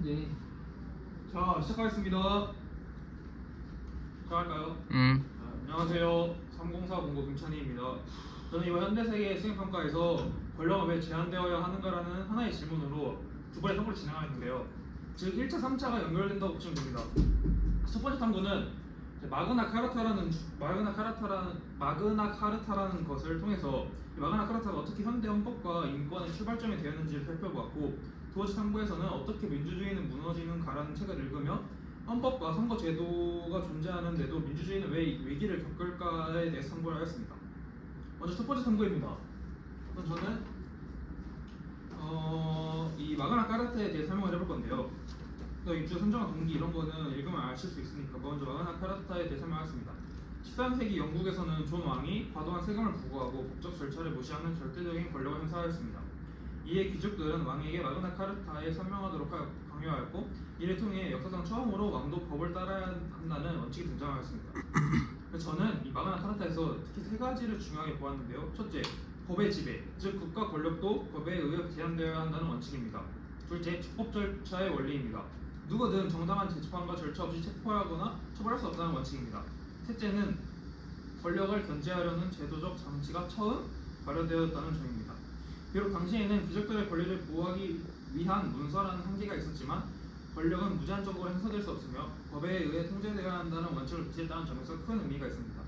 네. 자, 시작하겠습니다. 시작할까요? 안녕하세요. 304공고 김찬희입니다. 저는 이번 현대세계 수행평가에서 권력은 왜 제한되어야 하는가라는 하나의 질문으로 두 번의 탐구를 진행하였는데요. 즉 1차, 3차가 연결된다고 보시면 됩니다. 첫 번째 탐구는 마그나 카르타라는 것을 통해서 마그나 카르타가 어떻게 현대 헌법과 인권의 출발점이 되었는지를 살펴보았고, 두 번째 탐구에서는 어떻게 민주주의는 무너지는가라는 책을 읽으며 헌법과 선거 제도가 존재하는데도 민주주의는 왜 위기를 겪을까에 대해서 탐구를 하였습니다. 먼저 첫 번째 탐구입니다. 저는 이 마그나 카르타에 대해 설명을 해볼 건데요. 입주 선정한 동기 이런 거는 읽으면 아실 수 있으니까 먼저 마그나 카르타에 대해 설명하겠습니다. 13세기 영국에서는 존 왕이 과도한 세금을 부과하고 법적 절차를 무시하는 절대적인 권력을 행사하였습니다. 이에 귀족들은 왕에게 마그나 카르타에 설명하도록 강요하였고, 이를 통해 역사상 처음으로 왕도 법을 따라야 한다는 원칙이 등장하였습니다. 저는 이 마그나 카르타에서 특히 세 가지를 중요하게 보았는데요. 첫째, 법의 지배, 즉 국가 권력도 법에 의해 제한되어야 한다는 원칙입니다. 둘째, 적법 절차의 원리입니다. 누구든 정당한 재판과 절차 없이 체포하거나 처벌할 수 없다는 원칙입니다. 셋째는 권력을 견제하려는 제도적 장치가 처음 마련되었다는 점입니다. 비록 당시에는 귀족들의 권리를 보호하기 위한 문서라는 한계가 있었지만 권력은 무제한적으로 행사될 수 없으며 법에 의해 통제되어야 한다는 원칙을 비치했다는 점에서 큰 의미가 있습니다.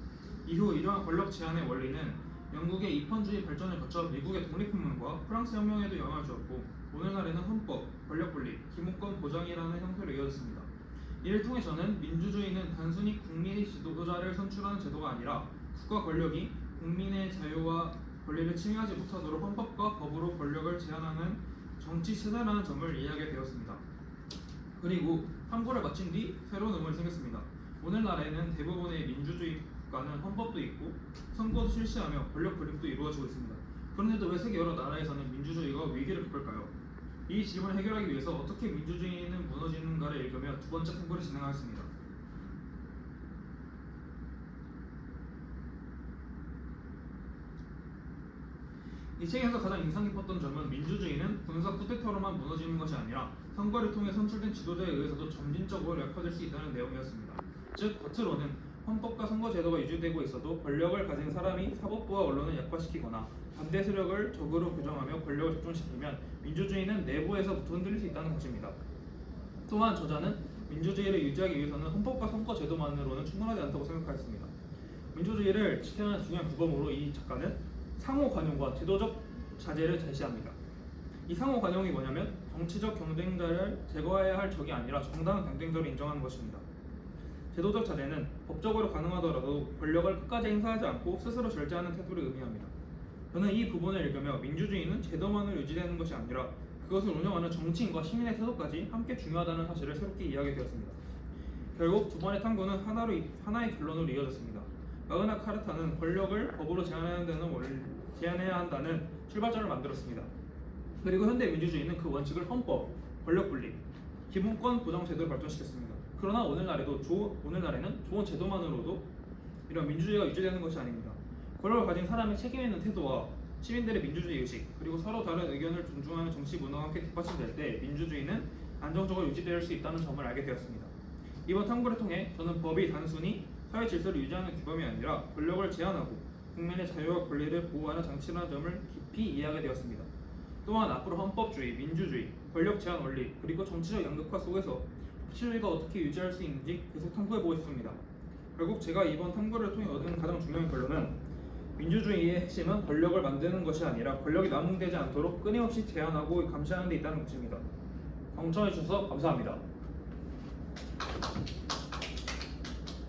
이후 이러한 권력 제한의 원리는 영국의 입헌주의 발전을 거쳐 미국의 독립혁명과 프랑스 혁명에도 영향을 주었고, 오늘날에는 헌법, 권력분리, 기본권 보장이라는 형태로 이어졌습니다. 이를 통해 저는 민주주의는 단순히 국민이 지도자를 선출하는 제도가 아니라 국가 권력이 국민의 자유와 권리를 침해하지 못하도록 헌법과 법으로 권력을 제한하는 정치 체제라는 점을 이해하게 되었습니다. 그리고 탐구를 마친 뒤 새로운 의문이 생겼습니다. 오늘날에는 대부분의 민주주의 국가는 헌법도 있고 선거도 실시하며 권력 분립도 이루어지고 있습니다. 그런데도 왜 세계 여러 나라에서는 민주주의가 위기를 겪을까요? 이 질문을 해결하기 위해서 어떻게 민주주의는 무너지는가를 읽으며 두 번째 탐구를 진행하였습니다. 이 책에서 가장 인상 깊었던 점은 민주주의는 군사 쿠데타로만 무너지는 것이 아니라 선거를 통해 선출된 지도자에 의해서도 점진적으로 약화될 수 있다는 내용이었습니다. 즉 겉으로는 헌법과 선거 제도가 유지되고 있어도 권력을 가진 사람이 사법부와 언론을 약화시키거나 반대 세력을 적으로 규정하며 권력을 집중시키면 민주주의는 내부에서부터 흔들릴 수 있다는 것입니다. 또한 저자는 민주주의를 유지하기 위해서는 헌법과 선거 제도만으로는 충분하지 않다고 생각하였습니다. 민주주의를 지켜내는 중요한 규범으로 이 작가는 상호 관용과 제도적 자제를 제시합니다. 이 상호 관용이 뭐냐면 정치적 경쟁자를 제거해야 할 적이 아니라 정당한 경쟁자로 인정하는 것입니다. 제도적 자제는 법적으로 가능하더라도 권력을 끝까지 행사하지 않고 스스로 절제하는 태도를 의미합니다. 저는 이 부분을 읽으며 민주주의는 제도만으로 유지되는 것이 아니라 그것을 운영하는 정치인과 시민의 태도까지 함께 중요하다는 사실을 새롭게 이해하게 되었습니다. 결국 두 번의 탐구는 하나의 결론으로 이어졌습니다. 마그나 카르타는 권력을 법으로 제한해야 한다는 출발점을 만들었습니다. 그리고 현대 민주주의는 그 원칙을 헌법, 권력분리, 기본권 보장 제도를 발전시켰습니다. 그러나 오늘날에는 좋은 제도만으로도 이런 민주주의가 유지되는 것이 아닙니다. 권력을 가진 사람의 책임 있는 태도와 시민들의 민주주의 의식, 그리고 서로 다른 의견을 존중하는 정치 문화가 함께 뒷받침될 때 민주주의는 안정적으로 유지될 수 있다는 점을 알게 되었습니다. 이번 탐구를 통해 저는 법이 단순히 사회 질서를 유지하는 규범이 아니라 권력을 제한하고 국민의 자유와 권리를 보호하는 장치라는 점을 깊이 이해하게 되었습니다. 또한 앞으로 헌법주의, 민주주의, 권력 제한 원리, 그리고 정치적 양극화 속에서 법치주의가 어떻게 유지할 수 있는지 계속 탐구해보고 싶습니다. 결국 제가 이번 탐구를 통해 얻은 가장 중요한 결론은 민주주의의 핵심은 권력을 만드는 것이 아니라 권력이 남용되지 않도록 끊임없이 제한하고 감시하는 데 있다는 것입니다. 경청해주셔서 감사합니다.